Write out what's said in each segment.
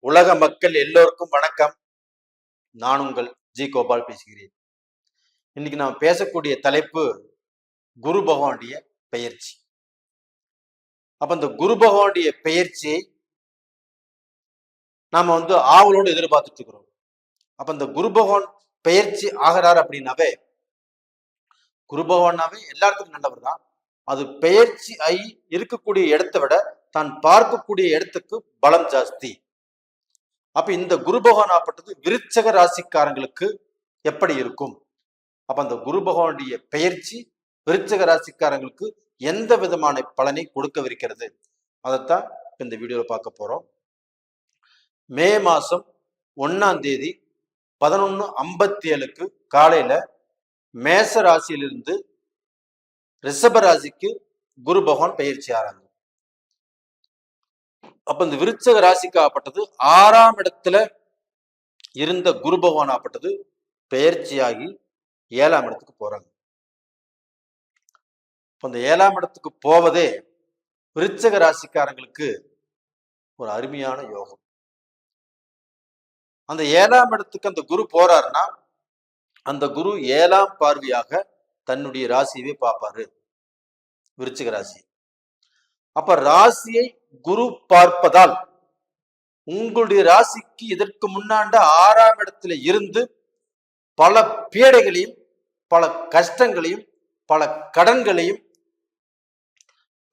உலக மக்கள் எல்லோருக்கும் வணக்கம். நான் உங்கள் ஜி கோபால் பேசுகிறேன். இன்னைக்கு நாம் பேசக்கூடிய தலைப்பு குரு பகவானுடைய பெயர்ச்சி. அப்ப இந்த குரு பகவானுடைய பெயர்ச்சியை நாம ஆவலோடு எதிர்பார்த்துட்டு இருக்கிறோம். அப்ப இந்த குரு பகவான் பெயர்ச்சி ஆகிறார் அப்படின்னாவே, குரு பகவானாவே எல்லாத்துக்கும் நல்லவர் தான். அது பெயர்ச்சி ஆகி இருக்கக்கூடிய இடத்தை விட தான் பார்க்கக்கூடிய இடத்துக்கு பலம் ஜாஸ்தி. அப்ப இந்த குரு பகவான் ஆப்பட்டது விருச்சக ராசிக்காரங்களுக்கு எப்படி இருக்கும்? அப்ப அந்த குரு பகவானுடைய பெயர்ச்சி விருச்சக ராசிக்காரங்களுக்கு எந்த விதமான பலனை கொடுக்கவிருக்கிறது, அதைத்தான் இந்த வீடியோல பார்க்க போறோம். மே மாசம் 1ஆம் தேதி 11:57 காலையில மேச ராசியிலிருந்து ரிஷப ராசிக்கு குரு பகவான் பெயர்ச்சி ஆறாங்க. அப்ப இந்த விருச்சக ராசிக்கு ஆப்பட்டது 6ஆம் இடத்துல இருந்த குரு பகவான் ஆப்பட்டது பெயர்ச்சியாகி 7ஆம் இடத்துக்கு போறாங்க. அந்த 7ஆம் இடத்துக்கு போவதே விருச்சக ராசிக்காரங்களுக்கு ஒரு அருமையான யோகம். அந்த 7ஆம் இடத்துக்கு அந்த குரு போறாருன்னா, அந்த குரு 7ஆம் பார்வையாக தன்னுடைய ராசியவே பார்ப்பாரு, விருச்சிக ராசி. அப்ப ராசியை குரு பார்ப்பதால் உங்களுடைய ராசிக்கு இதற்கு முன்னாண்ட 6ஆம் இடத்துல இருந்து பல பீடைகளையும் பல கஷ்டங்களையும் பல கடன்களையும்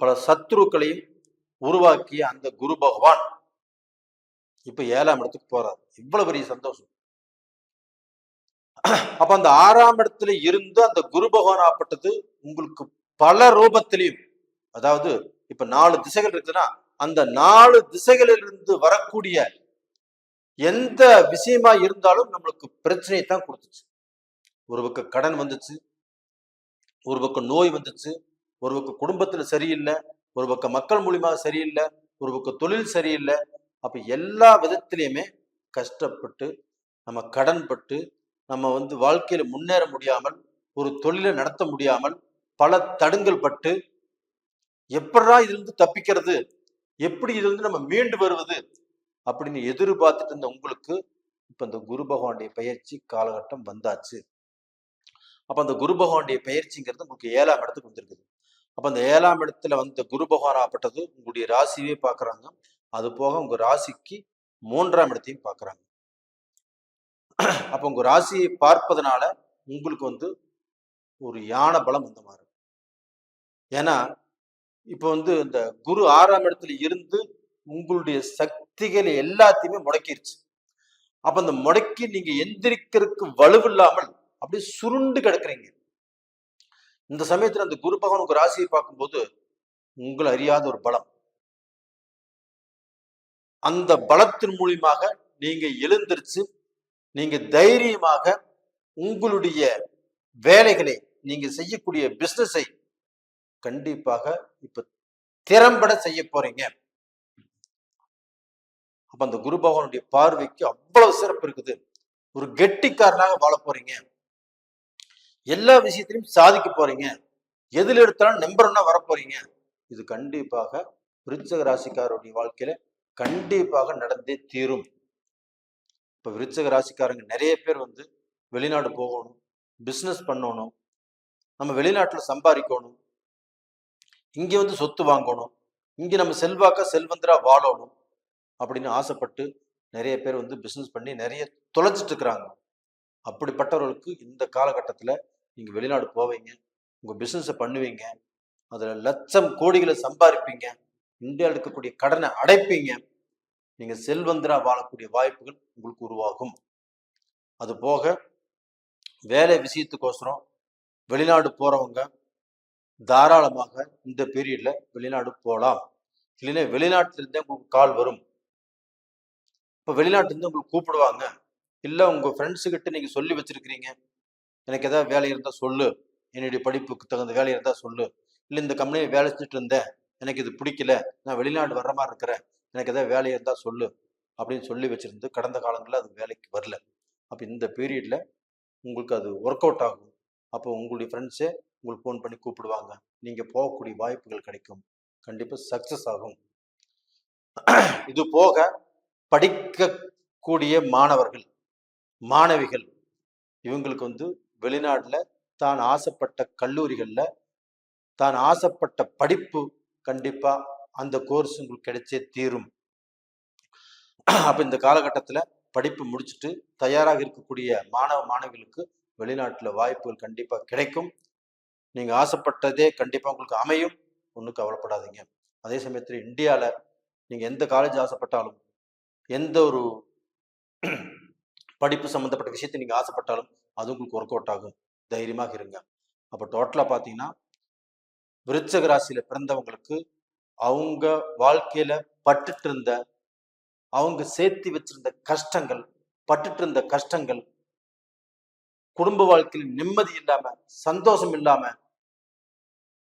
பல சத்துருக்களையும் உருவாக்கிய அந்த குரு பகவான் இப்ப 7ஆம் இடத்துக்கு போறார். இவ்வளவு பெரிய சந்தோஷம். அப்ப அந்த 6ஆம் இடத்துல இருந்து அந்த குரு பகவான் ஆப்பட்டது உங்களுக்கு பல ரூபத்திலையும், அதாவது இப்ப 4 திசைகள் இருக்குன்னா அந்த 4 திசைகளிலிருந்து வரக்கூடிய எந்த விஷயமா இருந்தாலும் நம்மளுக்கு பிரச்சனையை தான் கொடுத்துச்சு. ஒரு பக்கம் கடன் வந்துச்சு, ஒரு பக்கம் நோய் வந்துச்சு, ஒரு பக்கம் குடும்பத்துல சரியில்லை, ஒரு பக்கம் மக்கள் மூலியமாக சரியில்லை, ஒரு பக்கம் தொழில் சரியில்லை. அப்ப எல்லா விதத்திலையுமே கஷ்டப்பட்டு நம்ம கடன்பட்டு நம்ம வாழ்க்கையில முன்னேற முடியாமல், ஒரு தொழிலை நடத்த முடியாமல் பல தடுங்கல் பட்டு எப்படா இதிலிருந்து தப்பிக்கிறது, எப்படி இதிலிருந்து நம்ம மீண்டு வருவது அப்படின்னு எதிர்பார்த்துட்டு இருந்த உங்களுக்கு இப்ப இந்த குரு பகவானுடைய பெயர்ச்சி காலகட்டம் வந்தாச்சு. அப்ப அந்த குரு பகவானுடைய பெயர்ச்சிங்கிறது உங்களுக்கு 7ஆம் இடத்துக்கு வந்திருக்குது. அப்ப அந்த 7ஆம் இடத்துல வந்த குரு பகவான் ஆப்பட்டது உங்களுடைய ராசியே பாக்குறாங்க. அது போக உங்க ராசிக்கு 3ஆம் இடத்தையும் பாக்குறாங்க. அப்ப உங்க ராசியை பார்ப்பதனால உங்களுக்கு ஒரு யானை பலம் வந்த மாதிரி. ஏன்னா இப்ப இந்த குரு 6ஆம் இடத்துல இருந்து உங்களுடைய சக்திகளை எல்லாத்தையுமே முடக்கிருச்சு. அப்ப அந்த முடக்கி நீங்க எந்திரிக்கிறதுக்கு வலுவில்லாமல் அப்படியே சுருண்டு கிடக்குறீங்க. இந்த சமயத்துல அந்த குரு பகவான் உங்க ராசியை பார்க்கும்போது உங்களை அறியாத ஒரு பலம், அந்த பலத்தின் மூலியமாக நீங்க எழுந்திருச்சு நீங்க தைரியமாக உங்களுடைய வேலைகளை, நீங்க செய்யக்கூடிய பிசினஸை கண்டிப்பாக இப்ப திறம்பட செய்ய போறீங்க. அப்ப அந்த குரு பகவானுடைய பார்வைக்கு அவ்வளவு சிறப்பு இருக்குது. ஒரு கெட்டிக்காரனாக வாழ போறீங்க, எல்லா விஷயத்திலையும் சாதிக்க போறீங்க, எதுல எடுத்தாலும் நம்பர் 1 வர போறீங்க. இது கண்டிப்பாக விருச்சிக ராசிக்காரருடைய வாழ்க்கையில கண்டிப்பாக நடந்தே தீரும். இப்ப விருச்சிக ராசிக்காரங்க நிறைய பேர் வெளிநாடு போகணும், பிசினஸ் பண்ணணும், நம்ம வெளிநாட்டுல சம்பாதிக்கணும், இங்க சொத்து வாங்கணும், இங்க நம்ம செல்வாக்கா செல்வந்தரா வாழணும் அப்படின்னு ஆசைப்பட்டு நிறைய பேர் பிசினஸ் பண்ணி நிறைய தொலைச்சிட்டு இருக்கிறாங்க. அப்படிப்பட்டவர்களுக்கு இந்த காலகட்டத்துல நீங்க வெளிநாடு போவீங்க, உங்க பிசினஸை பண்ணுவீங்க, அதுல லட்சம் கோடிகளை சம்பாதிப்பீங்க, இந்தியாவில் இருக்கக்கூடிய கடனை அடைப்பீங்க, நீங்க செல்வந்தரா வாழக்கூடிய வாய்ப்புகள் உங்களுக்கு உருவாகும். அது போக வேலை விஷயத்துக்கோசரம் வெளிநாடு போறவங்க தாராளமாக இந்த பீரியட்ல வெளிநாடு போகலாம். இல்லைன்னா வெளிநாட்டுல இருந்தே உங்களுக்கு கால் வரும். இப்ப வெளிநாட்டுல இருந்து உங்களுக்கு கூப்பிடுவாங்க, இல்ல உங்க ஃப்ரெண்ட்ஸு கிட்ட நீங்க சொல்லி வச்சிருக்கிறீங்க, எனக்கு ஏதாவது வேலை இருந்தா சொல்லு, என்னுடைய படிப்புக்கு தகுந்த வேலை இருந்தா சொல்லு, இல்லை இந்த கம்பெனியை வேலை செஞ்சுட்டு இருந்தேன், எனக்கு இது பிடிக்கல, நான் வெளிநாடு வர்ற மாதிரி இருக்கிறேன், எனக்கு ஏதாவது வேலை இருந்தா சொல்லு அப்படின்னு சொல்லி வச்சிருந்து கடந்த காலங்களில் அது வேலைக்கு வரல. அப்போ இந்த பீரியட்ல உங்களுக்கு அது ஒர்க் அவுட் ஆகும். அப்போ உங்களுடைய ஃப்ரெண்ட்ஸே உங்களுக்கு ஃபோன் பண்ணி கூப்பிடுவாங்க, நீங்க போகக்கூடிய வாய்ப்புகள் கிடைக்கும், கண்டிப்பா சக்சஸ் ஆகும். இது போக படிக்கக்கூடிய மாணவர்கள் மாணவிகள் இவங்களுக்கு வெளிநாட்டுல தான் ஆசைப்பட்ட கல்லூரிகள்ல தான் ஆசைப்பட்ட படிப்பு கண்டிப்பா அந்த கோர்ஸ் உங்களுக்கு கிடைச்சே தீரும். அப்ப இந்த காலகட்டத்துல படிப்பு முடிச்சுட்டு தயாராக இருக்கக்கூடிய மாணவ மாணவிகளுக்கு வெளிநாட்டுல வாய்ப்புகள் கண்டிப்பா கிடைக்கும். நீங்க ஆசைப்பட்டதே கண்டிப்பா உங்களுக்கு அமையும். ஒன்றும் கவலைப்படாதீங்க. அதே சமயத்துல இந்தியால நீங்க எந்த காலேஜ் ஆசைப்பட்டாலும் எந்த ஒரு படிப்பு சம்பந்தப்பட்ட விஷயத்தை நீங்க ஆசைப்பட்டாலும் அது உங்களுக்கு ஒர்க் அவுட் ஆகும். தைரியமாக இருங்க. அப்ப டோட்டலா பாத்தீங்கன்னா விருச்சக ராசியில பிறந்தவங்களுக்கு அவங்க வாழ்க்கையில பட்டுட்டு இருந்த அவங்க சேர்த்து வச்சிருந்த கஷ்டங்கள் பட்டுட்டு இருந்த கஷ்டங்கள் குடும்ப வாழ்க்கையில் நிம்மதி இல்லாம சந்தோஷம் இல்லாம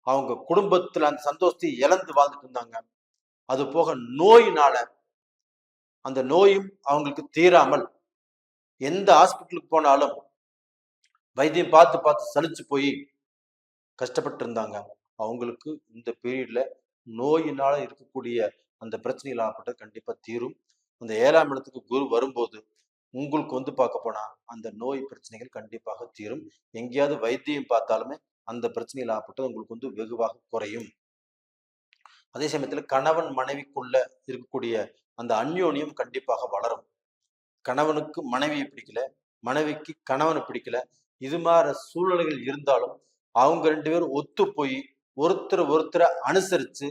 அவங்க குடும்பத்துல அந்த சந்தோஷத்தை இழந்து வாழ்ந்துட்டு இருந்தாங்க. அது போக நோயினால அந்த நோயும் அவங்களுக்கு தீராமல் எந்த ஹாஸ்பிட்டலுக்கு போனாலும் வைத்தியம் பார்த்து பார்த்து சலிச்சு போய் கஷ்டப்பட்டு இருந்தாங்க. அவங்களுக்கு இந்த பீரியட்ல நோயினால இருக்கக்கூடிய அந்த பிரச்சனைகள் ஆகப்பட்டது கண்டிப்பா தீரும். அந்த 7ஆம் இடத்துக்கு குரு வரும்போது உங்களுக்கு பார்க்க போனா அந்த நோய் பிரச்சனைகள் கண்டிப்பாக தீரும். எங்கேயாவது வைத்தியம் பார்த்தாலுமே அந்த பிரச்சனைகள் ஆகப்பட்டது உங்களுக்கு வெகுவாக குறையும். அதே சமயத்துல கணவன் மனைவிக்குள்ள இருக்கக்கூடிய அந்த அந்யோன்யம் கண்டிப்பாக வளரும். கணவனுக்கு மனைவியை பிடிக்கல, மனைவிக்கு கணவனை பிடிக்கல, இது மாதிரி சூழ்நிலைகள் இருந்தாலும் அவங்க 2 பேரும் ஒத்து போய் ஒருத்தரை அனுசரிச்சு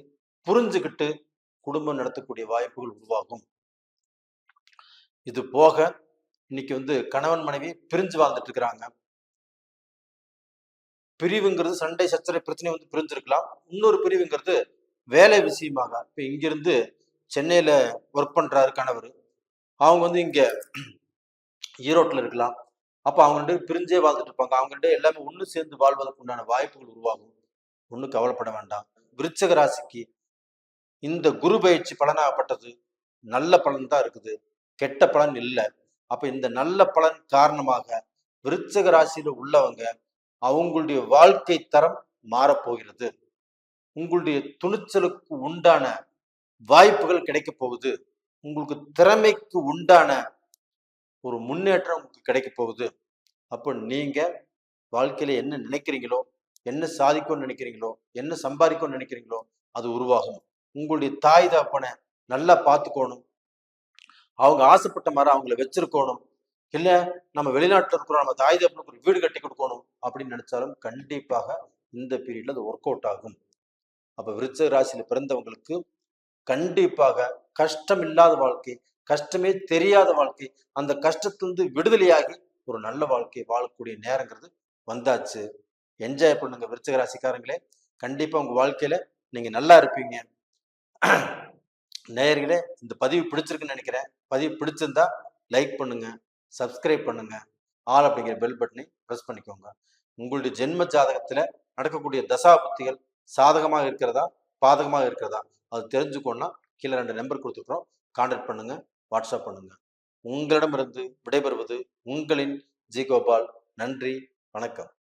புரிஞ்சுக்கிட்டு குடும்பம் நடத்தக்கூடிய வாய்ப்புகள் உருவாகும். இது போக இன்னைக்கு கணவன் மனைவி பிரிஞ்சு வாழ்ந்துட்டு இருக்கிறாங்க. பிரிவுங்கிறது சண்டை சச்சரவு பிரச்சனை பிரிஞ்சிருக்கலாம். இன்னொரு பிரிவுங்கிறது வேலை விஷயமாக இப்ப இங்கிருந்து சென்னையில ஒர்க் பண்றாரு கணவர், அவங்க இங்க ஈரோட்டில் இருக்கலாம். அப்ப அவங்க 2 பேரும் பிரிஞ்சே வாழ்ந்துட்டு இருப்பாங்க. அவங்க 2 எல்லாமே ஒண்ணு சேர்ந்து வாழ்வதற்கு உண்டான வாய்ப்புகள் உருவாகும். ஒன்றும் கவலைப்பட வேண்டாம். விருச்சக ராசிக்கு இந்த குரு பயிற்சி பலனாகப்பட்டது நல்ல பலன் தான் இருக்குது, கெட்ட பலன் இல்லை. அப்ப இந்த நல்ல பலன் காரணமாக விருச்சக ராசியில உள்ளவங்க அவங்களுடைய வாழ்க்கை தரம் மாறப்போகிறது. உங்களுடைய துணிச்சலுக்கு உண்டான வாய்ப்புகள் கிடைக்க போகுது. உங்களுக்கு திறமைக்கு உண்டான ஒரு முன்னேற்றம் உங்களுக்கு கிடைக்க போகுது. அப்போ நீங்க வாழ்க்கையில என்ன நினைக்கிறீங்களோ, என்ன சாதிக்கும்னு நினைக்கிறீங்களோ, என்ன சம்பாதிக்கும்னு நினைக்கிறீங்களோ அது உருவாகும். உங்களுடைய தாய் தகப்பனை நல்லா பார்த்துக்கணும், அவங்க ஆசைப்பட்ட மாதிரி அவங்கள வச்சிருக்கணும். இல்ல நம்ம வெளிநாட்டுல இருக்கிறோம், நம்ம தாய் தகப்பனுக்கு ஒரு வீடு கட்டி கொடுக்கணும் அப்படின்னு நினைச்சாலும் கண்டிப்பாக இந்த பீரியட்ல அது ஒர்க் அவுட் ஆகும். அப்ப விருச்சிக ராசியில பிறந்தவங்களுக்கு கண்டிப்பாக கஷ்டம் இல்லாத வாழ்க்கை, கஷ்டமே தெரியாத வாழ்க்கை, அந்த கஷ்டத்திலிருந்து விடுதலையாகி ஒரு நல்ல வாழ்க்கை வாழக்கூடிய நேரங்கிறது வந்தாச்சு. என்ஜாய் பண்ணுங்க விருச்சிக ராசிக்காரங்களே. கண்டிப்பா உங்க வாழ்க்கையில நீங்க நல்லா இருப்பீங்க. நேயர்களே, இந்த பதிவு பிடிச்சிருக்குன்னு நினைக்கிறேன். பதிவு பிடிச்சிருந்தா லைக் பண்ணுங்க, சப்ஸ்கிரைப் பண்ணுங்க, ஆல் அப்படிங்கிற பெல் பட்டனை ப்ரெஸ் பண்ணிக்கோங்க. உங்களுடைய ஜென்ம ஜாதகத்துல நடக்கக்கூடிய தசாபுத்திகள் சாதகமாக இருக்கிறதா பாதகமாக இருக்கிறதா அது தெரிஞ்சுக்கணும்னா கீழே 2 நம்பர் கொடுத்துருக்குறோம், கான்டாக்ட் பண்ணுங்க, வாட்ஸ்அப் பண்ணுங்க. உங்களிடமிருந்து விடைபெறுவது உங்களின் ஜி கோபால். நன்றி, வணக்கம்.